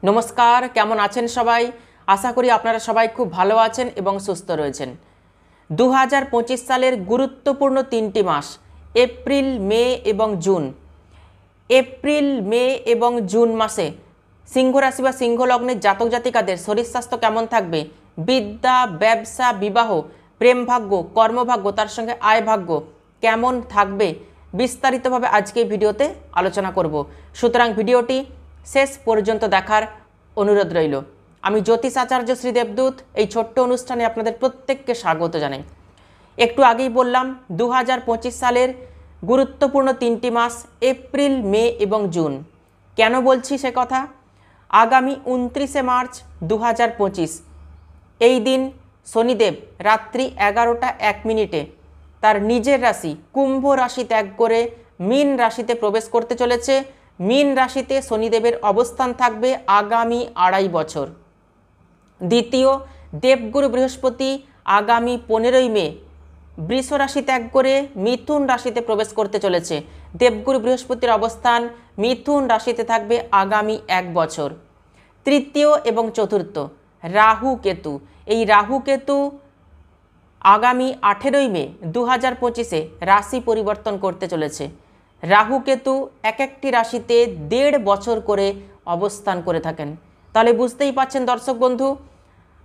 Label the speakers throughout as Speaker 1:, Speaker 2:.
Speaker 1: নমস্কার, কেমন আছেন সবাই? আশা করি আপনারা সবাই খুব ভালো আছেন এবং সুস্থ রয়েছেন। 2025 সালের গুরুত্বপূর্ণ 3টি মাস এপ্রিল, মে এবং জুন। এপ্রিল, মে এবং জুন মাসে সিংহ রাশি বা সিংহ লগ্নের জাতক জাতিকাদের শরীর স্বাস্থ্য কেমন থাকবে, বিদ্যা, ব্যবসা, বিবাহ, প্রেম ভাগ্য, কর্মভাগ্য, তার সঙ্গে আয় ভাগ্য কেমন থাকবে বিস্তারিতভাবে আজকে এই ভিডিওতে আলোচনা করব। সুতরাং ভিডিওটি শেষ পর্যন্ত দেখার অনুরোধ রইল। আমি জ্যোতিষ আচার্য শ্রী দেবদূত এই ছোট্ট অনুষ্ঠানে আপনাদের প্রত্যেককে স্বাগত জানাই। একটু আগেই বললাম 2025 সালের গুরুত্বপূর্ণ 3টি মাস এপ্রিল, মে এবং জুন। কেন বলছি সে কথা? আগামী 29শে মার্চ 2025 এই দিন শনিদেব রাত্রি 11টা 1 মিনিটে তার নিজের রাশি কুম্ভ রাশি ত্যাগ করে মীন রাশিতে প্রবেশ করতে চলেছে। মীন রাশিতে শনিদেবের অবস্থান থাকবে আগামী 2.5 বছর। দ্বিতীয়, দেবগুরু বৃহস্পতি আগামী 15ই মে বৃষ রাশি ত্যাগ করে মিথুন রাশিতে প্রবেশ করতে চলেছে। দেবগুরু বৃহস্পতির অবস্থান মিথুন রাশিতে থাকবে আগামী 1 বছর। তৃতীয় এবং চতুর্থ, রাহু কেতু। এই রাহু কেতু আগামী 18ই মে 2025-এ রাশি পরিবর্তন করতে চলেছে। রাহু কেতু এক একটি রাশিতে 1.5 বছর করে অবস্থান করে থাকেন। তাহলে বুঝতেই পাচ্ছেন দর্শক বন্ধু,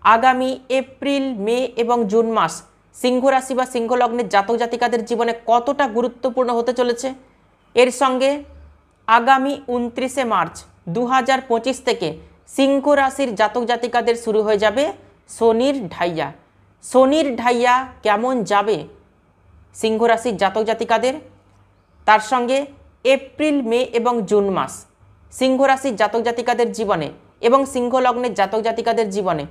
Speaker 1: আগামী এপ্রিল, মে এবং জুন মাস সিংহ রাশি বা সিংহ লগ্নের জাতক জাতিকাদের জীবনে কতটা গুরুত্বপূর্ণ হতে চলেছে। এর সঙ্গে আগামী 29শে মার্চ 2025 থেকে সিংহ রাশির জাতক জাতিকাদের শুরু হয়ে যাবে শনির ঢাইয়া। শনির ঢাইয়া কেমন যাবে সিংহ রাশির জাতক জাতিকাদের, তার সঙ্গে এপ্রিল, মে এবং জুন মাস সিংহ রাশির জাতক জাতিকাদের জীবনে এবং সিংহ লগ্নের জাতক জাতিকাদের জীবনে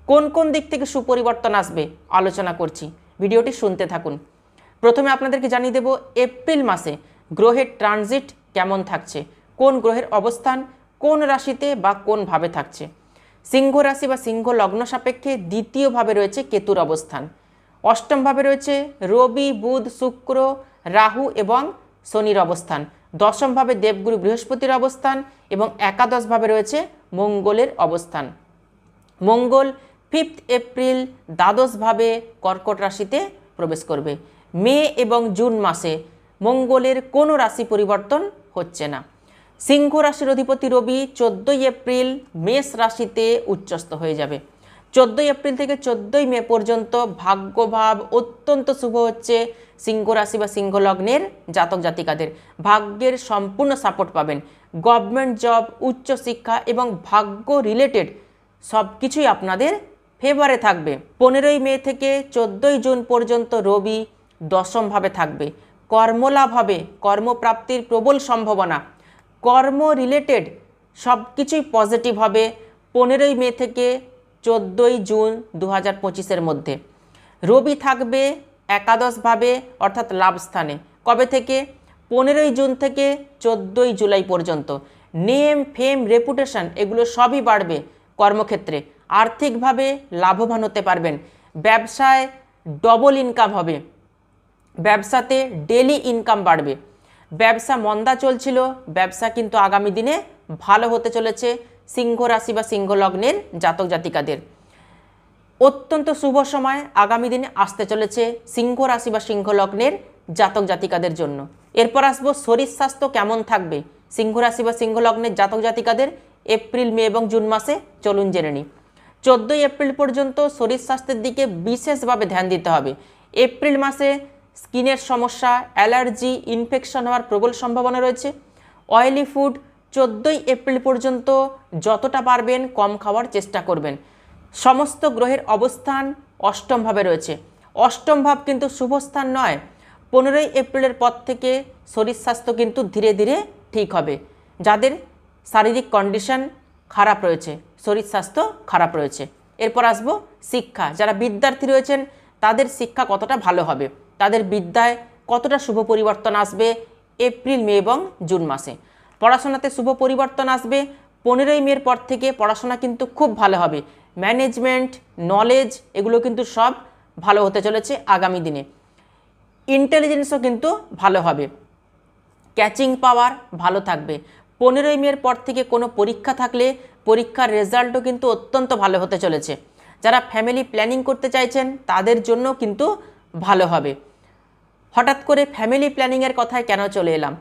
Speaker 1: কোন কোন দিক থেকে সুপরিবর্তন আসবে আলোচনা করছি। ভিডিওটি শুনতে থাকুন। প্রথমে আপনাদেরকে জানিয়ে দেব এপ্রিল মাসে গ্রহের ট্রানজিট কেমন থাকছে, কোন গ্রহের অবস্থান কোন রাশিতে বা কোন ভাবে থাকছে। সিংহ রাশি বা সিংহ লগ্ন সাপেক্ষে দ্বিতীয়ভাবে রয়েছে কেতুর অবস্থান, অষ্টমভাবে রয়েছে রবি, বুধ, শুক্র, রাহু এবং শনির অবস্থান, দশমভাবে দেবগুরু বৃহস্পতির অবস্থান এবং একাদশভাবে রয়েছে মঙ্গলের অবস্থান। মঙ্গল 5 এপ্রিল দ্বাদশভাবে কর্কট রাশিতে প্রবেশ করবে। মে এবং জুন মাসে মঙ্গলের কোনো রাশি পরিবর্তন হচ্ছে না। সিংহ রাশির অধিপতি রবি 14ই এপ্রিল মেষ রাশিতে উচ্চস্থ হয়ে যাবে। 14ই এপ্রিল থেকে 14ই মে পর্যন্ত ভাগ্যভাব অত্যন্ত শুভ হচ্ছে সিংহ রাশি বা সিংহ লগ্নের জাতক জাতিকাদের। ভাগ্যের সম্পূর্ণ সাপোর্ট পাবেন। গভর্নমেন্ট জব, উচ্চশিক্ষা এবং ভাগ্য রিলেটেড সব কিছুই আপনাদের ফেভারে থাকবে। 15ই মে থেকে 14ই জুন পর্যন্ত রবি দশমভাবে থাকবে। কর্মলাভ হবে, কর্মপ্রাপ্তির প্রবল সম্ভাবনা, কর্ম রিলেটেড সব কিছুই পজিটিভ হবে 15ই মে থেকে 14ই জুন 2025-এর মধ্যে। রবি থাকবে একাদশভাবে অর্থাৎ লাভ স্থানে। কবে থেকে? 15ই জুন থেকে 14ই জুলাই পর্যন্ত। নেম, ফেম, রেপুটেশন এগুলো সবই বাড়বে। কর্মক্ষেত্রে আর্থিকভাবে লাভবান হতে পারবেন। ব্যবসায় ডবল ইনকাম হবে, ব্যবসাতে ডেলি ইনকাম বাড়বে। ব্যবসা মন্দা চলছিল, ব্যবসা কিন্তু আগামী দিনে ভালো হতে চলেছে সিংহ রাশি বা সিংহ লগ্নের জাতক জাতিকাদের। অত্যন্ত শুভ সময় আগামী দিনে আসতে চলেছে সিংহ রাশি বা সিংহ লগ্নের জাতক জাতিকাদের জন্য। এরপর আসবো শরীর স্বাস্থ্য কেমন থাকবে সিংহ রাশি বা সিংহ লগ্নের জাতক জাতিকাদের এপ্রিল, মে এবং জুন মাসে। চলুন জেনে নিই। 14ই এপ্রিল পর্যন্ত শরীর স্বাস্থ্যের দিকে বিশেষভাবে ধ্যান দিতে হবে। এপ্রিল মাসে স্কিনের সমস্যা, অ্যালার্জি, ইনফেকশন হওয়ার প্রবল সম্ভাবনা রয়েছে। অয়েলি ফুড 14ই এপ্রিল পর্যন্ত যতটা পারবেন কম খাওয়ার চেষ্টা করবেন। সমস্ত গ্রহের অবস্থান অষ্টমভাবে রয়েছে। অষ্টম ভাব কিন্তু শুভ স্থান নয়। 15ই এপ্রিলের পর থেকে শরীর স্বাস্থ্য কিন্তু ধীরে ধীরে ঠিক হবে। যাদের শারীরিক কন্ডিশন খারাপ রয়েছে, শরীর স্বাস্থ্য খারাপ রয়েছে। এরপর আসবো শিক্ষা। যারা বিদ্যার্থী রয়েছেন তাদের শিক্ষা কতটা ভালো হবে, তাদের বিদ্যায় কতটা শুভ পরিবর্তন আসবে এপ্রিল, মে এবং জুন মাসে। পড়াশোনাতে শুভ পরিবর্তন আসবে। 15ই মের পর থেকে পড়াশোনা কিন্তু খুব ভালো হবে। ম্যানেজমেন্ট, নলেজ এগুলো কিন্তু সব ভালো হতে চলেছে আগামী দিনে। ইন্টেলিজেন্সও কিন্তু ভালো হবে, ক্যাচিং পাওয়ার ভালো থাকবে। 15ই মের পর থেকে কোনো পরীক্ষা থাকলে পরীক্ষার রেজাল্টও কিন্তু অত্যন্ত ভালো হতে চলেছে। যারা ফ্যামিলি প্ল্যানিং করতে চাইছেন তাদের জন্য কিন্তু ভালো হবে। হঠাৎ করে ফ্যামিলি প্ল্যানিংয়ের কথায় কেন চলে এলাম?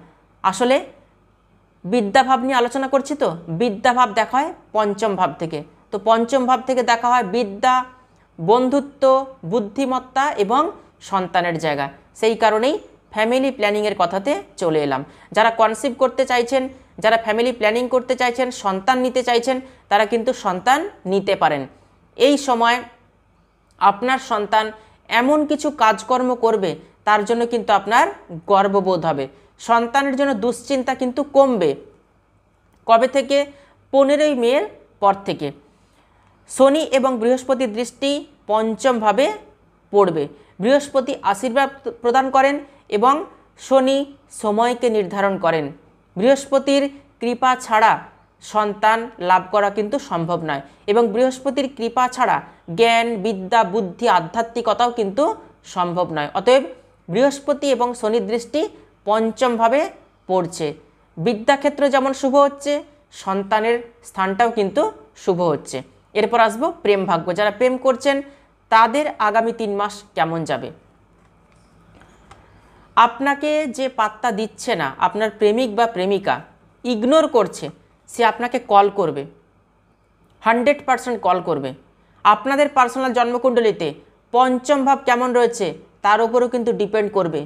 Speaker 1: আসলে বিদ্যাভাব নিয়ে আলোচনা করছি, তো বিদ্যাভাব দেখা হয় পঞ্চম ভাব থেকে। তো পঞ্চম ভাব থেকে দেখা হয় বিদ্যা, বন্ধুত্ব, বুদ্ধিমত্তা এবং সন্তানের জায়গা। সেই কারণেই ফ্যামিলি প্ল্যানিংয়ের কথাতে চলে এলাম। যারা কনসিভ করতে চাইছেন, যারা ফ্যামিলি প্ল্যানিং করতে চাইছেন, সন্তান নিতে চাইছেন, তারা কিন্তু সন্তান নিতে পারেন। এই সময় আপনার সন্তান এমন কিছু কাজকর্ম করবে তার জন্য কিন্তু আপনার গর্ববোধ হবে। সন্তানের জন্য দুশ্চিন্তা কিন্তু কমবে। কবে থেকে? 15ই মের পর থেকে। শনি এবং বৃহস্পতির দৃষ্টি পঞ্চমভাবে পড়বে। বৃহস্পতি আশীর্বাদ প্রদান করেন এবং শনি সময়কে নির্ধারণ করেন। বৃহস্পতির কৃপা ছাড়া সন্তান লাভ করা কিন্তু সম্ভব নয়, এবং বৃহস্পতির কৃপা ছাড়া জ্ঞান, বিদ্যা, বুদ্ধি, আধ্যাত্মিকতাও কিন্তু সম্ভব নয়। অতএব বৃহস্পতি এবং শনির দৃষ্টি পঞ্চমভাবে পড়ছে। বিদ্যাক্ষেত্র যেমন শুভ হচ্ছে, সন্তানের স্থানটাও কিন্তু শুভ হচ্ছে। এরপর আসবো প্রেম ভাগ্য। যারা প্রেম করছেন তাদের আগামী 3 মাস কেমন যাবে? আপনাকে যে পাত্তা দিচ্ছে না, আপনার প্রেমিক বা প্রেমিকা ইগনোর করছে, সে আপনাকে কল করবে, 100% কল করবে। আপনাদের পার্সোনাল জন্মকুণ্ডলিতে পঞ্চম ভাব কেমন রয়েছে তার উপরও কিন্তু ডিপেন্ড করবে।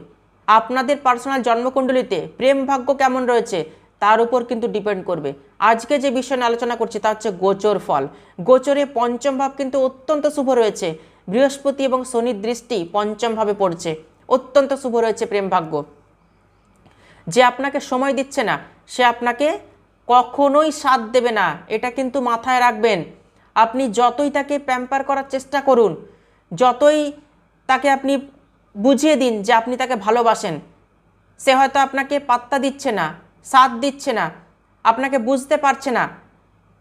Speaker 1: আপনাদের পার্সোনাল জন্মকুণ্ডলিতে প্রেম ভাগ্য কেমন রয়েছে তার উপর কিন্তু ডিপেন্ড করবে। আজকে যে বিষয় নিয়ে আলোচনা করছি তা হচ্ছে গোচর ফল। গোচরে পঞ্চম ভাব কিন্তু অত্যন্ত শুভ রয়েছে। বৃহস্পতি এবং শনির দৃষ্টি পঞ্চম ভাবে পড়ছে, অত্যন্ত শুভ রয়েছে প্রেম ভাগ্য। যে আপনাকে সময় দিচ্ছে না সে আপনাকে কখনোই সাথ দেবে না, এটা কিন্তু মাথায় রাখবেন। আপনি যতই তাকে প্যাম্পার করার চেষ্টা করুন, যতই তাকে আপনি বুঝিয়ে দিন যে আপনি তাকে ভালোবাসেন, সে হয়তো আপনাকে পাত্তা দিচ্ছে না, সাথ দিচ্ছে না, আপনাকে বুঝতে পারছে না।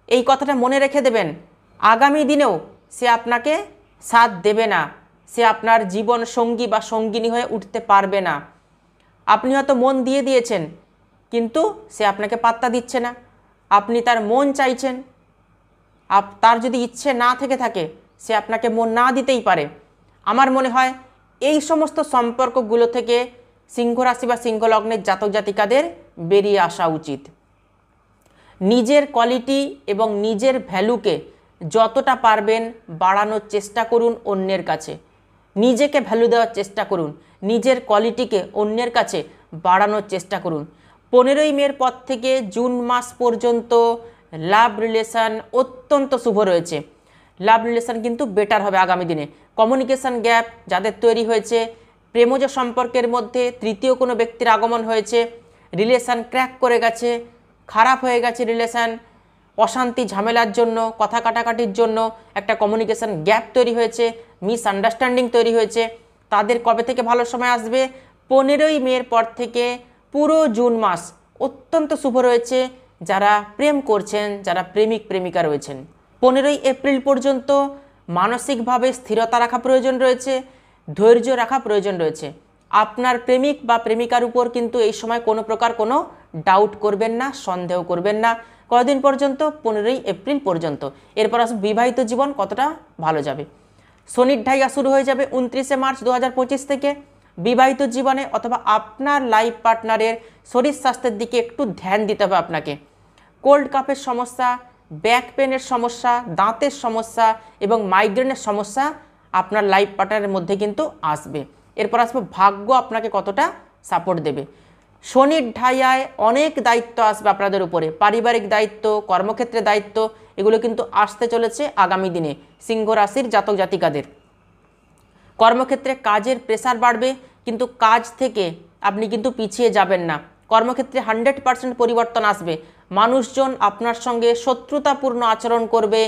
Speaker 1: এই কথাটা মনে রেখে দেবেন, আগামী দিনেও সে আপনাকে সাথ দেবে না, সে আপনার জীবন সঙ্গী বা সঙ্গিনী হয়ে উঠতে পারবে না। আপনি হয়তো মন দিয়ে দিয়েছেন কিন্তু সে আপনাকে পাত্তা দিচ্ছে না। আপনি তার মন চাইছেন, তার যদি ইচ্ছে না থেকে থাকে সে আপনাকে মন না দিতেই পারে। আমার মনে হয় এই সমস্ত সম্পর্কগুলো থেকে সিংহ রাশি বা সিংহ লগ্নের জাতক জাতিকাদের বেরিয়ে আসা উচিত। নিজের কোয়ালিটি এবং নিজের ভ্যালুকে যতটা পারবেন বাড়ানোর চেষ্টা করুন অন্যের কাছে। নিজেকে ভ্যালু দেওয়ার চেষ্টা করুন, নিজের কোয়ালিটিকে অন্যের কাছে বাড়ানোর চেষ্টা করুন। 15ই মের পর থেকে জুন মাস পর্যন্ত লাভ রিলেশান অত্যন্ত শুভ রয়েছে। লাভ রিলেশান কিন্তু বেটার হবে আগামী দিনে। কমিউনিকেশান গ্যাপ যাদের তৈরি হয়েছে, প্রেমজ সম্পর্কের মধ্যে তৃতীয় কোনো ব্যক্তির আগমন হয়েছে, রিলেশান ক্র্যাক করে গেছে, খারাপ হয়ে গেছে রিলেশান, অশান্তি ঝামেলার জন্য, কথা কাটাকাটির জন্য একটা কমিউনিকেশান গ্যাপ তৈরি হয়েছে, মিসআন্ডারস্ট্যান্ডিং তৈরি হয়েছে, তাদের কবে থেকে ভালো সময় আসবে? 15ই মের পর থেকে পুরো জুন মাস অত্যন্ত শুভ রয়েছে। যারা প্রেম করছেন, যারা প্রেমিক প্রেমিকা রয়েছেন, 15ই এপ্রিল পর্যন্ত মানসিকভাবে স্থিরতা রাখা প্রয়োজন রয়েছে, ধৈর্য রাখা প্রয়োজন রয়েছে। আপনার প্রেমিক বা প্রেমিকার উপর কিন্তু এই সময় কোনো প্রকার কোনো ডাউট করবেন না, সন্দেহ করবেন না। কদিন পর্যন্ত? 15ই এপ্রিল পর্যন্ত। এরপর আসবে বিবাহিত জীবন কতটা ভালো যাবে। শনির ঢাইয়া শুরু হয়ে যাবে 29শে মার্চ 2025 থেকে। বিবাহিত জীবনে অথবা আপনার লাইফ পার্টনারের শরীর স্বাস্থ্যের দিকে একটু ধ্যান দিতে হবে আপনাকে। কোল্ড কাফের সমস্যা, ব্যাক পেনের সমস্যা, দাঁতের সমস্যা এবং মাইগ্রেনের সমস্যা আপনার লাইফ পার্টনারের মধ্যে কিন্তু আসবে। এরপর আসবে ভাগ্য আপনাকে কতটা সাপোর্ট দেবে। শনির ঢাইয়ায় অনেক দায়িত্ব আসবে আপনাদের উপরে, পারিবারিক দায়িত্ব, কর্মক্ষেত্রে দায়িত্ব, এগুলো কিন্তু আসতে চলেছে আগামী দিনে সিংহ রাশির জাতক জাতিকাদের। কর্মক্ষেত্রে কাজের প্রেসার বাড়বে, কিন্তু কাজ থেকে আপনি কিন্তু পিছিয়ে যাবেন না। কর্মক্ষেত্রে 100% পরিবর্তন আসবে। মানুষজন আপনার সঙ্গে শত্রুতাপূর্ণ আচরণ করবে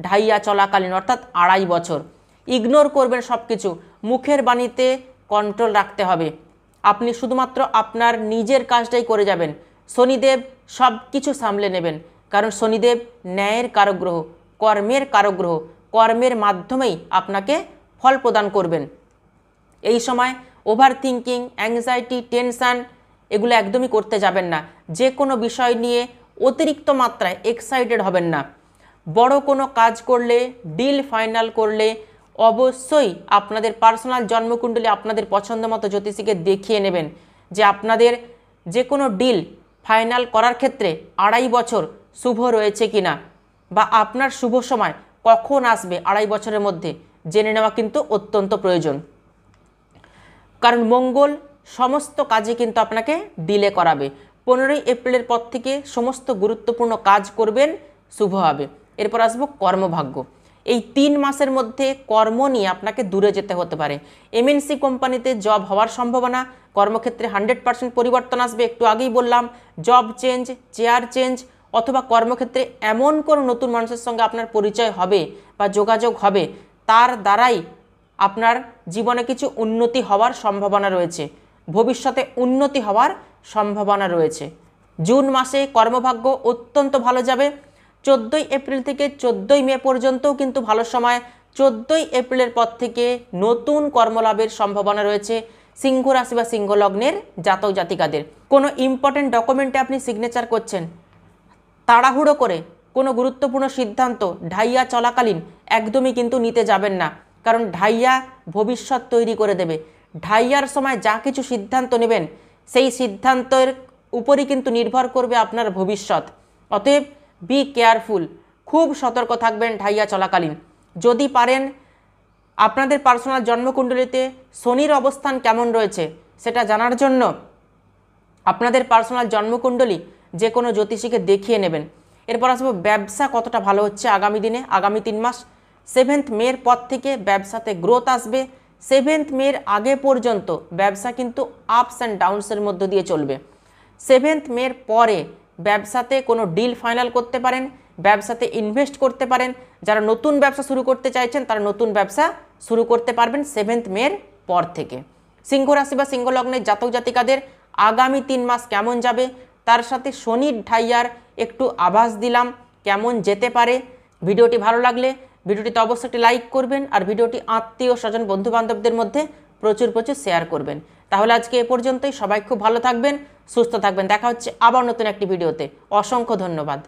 Speaker 1: ঢাইয়া চলাকালীন, অর্থাৎ 2.5 বছর। ইগনোর করবেন সব কিছু, মুখের বাণীতে কন্ট্রোল রাখতে হবে। আপনি শুধুমাত্র আপনার নিজের কাজটাই করে যাবেন। শনিদেব সব কিছু সামলে নেবেন, কারণ শনিদেব ন্যায়ের কারক গ্রহ, কর্মের কারক গ্রহ। কর্মের মাধ্যমেই আপনাকে ফল প্রদান করবেন। এই সময় ওভার থিঙ্কিং, অ্যাংজাইটি, টেনশান এগুলো একদমই করতে যাবেন না। যে কোনো বিষয় নিয়ে অতিরিক্ত মাত্রায় এক্সাইটেড হবেন না। বড় কোনো কাজ করলে, ডিল ফাইনাল করলে অবশ্যই আপনাদের পার্সোনাল জন্মকুণ্ডলী আপনাদের পছন্দ মতো জ্যোতিষীকে দেখিয়ে নেবেন যে আপনাদের যে কোনো ডিল ফাইনাল করার ক্ষেত্রে 2.5 বছর শুভ রয়েছে কিনা, বা আপনার শুভ সময় কখন আসবে 2.5 বছরের মধ্যে জেনে নেওয়া কিন্তু অত্যন্ত প্রয়োজন। কারণ মঙ্গল সমস্ত কাজে কিন্তু আপনাকে ডিলে করাবে। 15ই এপ্রিলের পর থেকে সমস্ত গুরুত্বপূর্ণ কাজ করবেন, শুভ হবে। এরপর আসবো কর্মভাগ্য। এই 3 মাসের মধ্যে কর্ম নিয়ে আপনাকে দূরে যেতে হতে পারে। এমএনসি কোম্পানিতে জব হওয়ার সম্ভাবনা, কর্মক্ষেত্রে 100% পরিবর্তন আসবে। একটু আগেই বললাম, জব চেঞ্জ, চেয়ার চেঞ্জ, অথবা কর্মক্ষেত্রে এমন কোনো নতুন মানুষের সঙ্গে আপনার পরিচয় হবে বা যোগাযোগ হবে, তার দ্বারাই আপনার জীবনে কিছু উন্নতি হওয়ার সম্ভাবনা রয়েছে, ভবিষ্যতে উন্নতি হওয়ার সম্ভাবনা রয়েছে। জুন মাসে কর্মভাগ্য অত্যন্ত ভালো যাবে। 14ই এপ্রিল থেকে 14ই মে পর্যন্তও কিন্তু ভালো সময়। 14ই এপ্রিলের পর থেকে নতুন কর্মলাভের সম্ভাবনা রয়েছে সিংহ রাশি বা সিংহ লগ্নের জাতক জাতিকাদের। কোনো ইম্পর্টেন্ট ডকুমেন্টে আপনি সিগনেচার করছেন, তাড়াহুড়ো করে কোনো গুরুত্বপূর্ণ সিদ্ধান্ত ঢাইয়া চলাকালীন একদমই কিন্তু নিতে যাবেন না, কারণ ঢাইয়া ভবিষ্যৎ তৈরি করে দেবে। ঢাইয়ার সময় যা কিছু সিদ্ধান্ত নেবেন, সেই সিদ্ধান্তের উপরই কিন্তু নির্ভর করবে আপনার ভবিষ্যৎ। অতএব বি কেয়ারফুল, খুব সতর্ক থাকবেন ঢাইয়া চলাকালীন। যদি পারেন আপনাদের পার্সোনাল জন্মকুণ্ডলিতে শনির অবস্থান কেমন রয়েছে সেটা জানার জন্য আপনাদের পার্সোনাল জন্মকুণ্ডলী যে কোনো জ্যোতিষীকে দেখিয়ে নেবেন। এরপর আসবো ব্যবসা কতটা ভালো হচ্ছে আগামী দিনে, আগামী 3 মাস। 7th মের পর থেকে ব্যবসাতে গ্রোথ আসবে। 7th মের আগে পর্যন্ত ব্যবসা কিন্তু আপস অ্যান্ড ডাউনসের মধ্য দিয়ে চলবে। 7th মের পরে ব্যবসাতে কোনো ডিল ফাইনাল করতে পারেন, ব্যবসাতে ইনভেস্ট করতে পারেন। যারা নতুন ব্যবসা শুরু করতে চাইছেন তারা নতুন ব্যবসা শুরু করতে পারবেন 7th মের পর থেকে। সিংহ রাশি বা সিংহ লগ্নের জাতক জাতিকাদের আগামী 3 মাস কেমন যাবে, তার সাথে শনির ঢাইয়ার একটু আভাস দিলাম কেমন যেতে পারে। ভিডিওটি ভালো লাগলে ভিডিওটিতে অবশ্যই একটি লাইক করবেন, আর ভিডিওটি আত্মীয় স্বজন বন্ধু বান্ধবদের মধ্যে প্রচুর শেয়ার করবেন। তাহলে আজকে এ পর্যন্তই। সবাই খুব ভালো থাকবেন, সুস্থ থাকবেন। দেখা হচ্ছে আবার নতুন একটি ভিডিওতে। অসংখ্য ধন্যবাদ।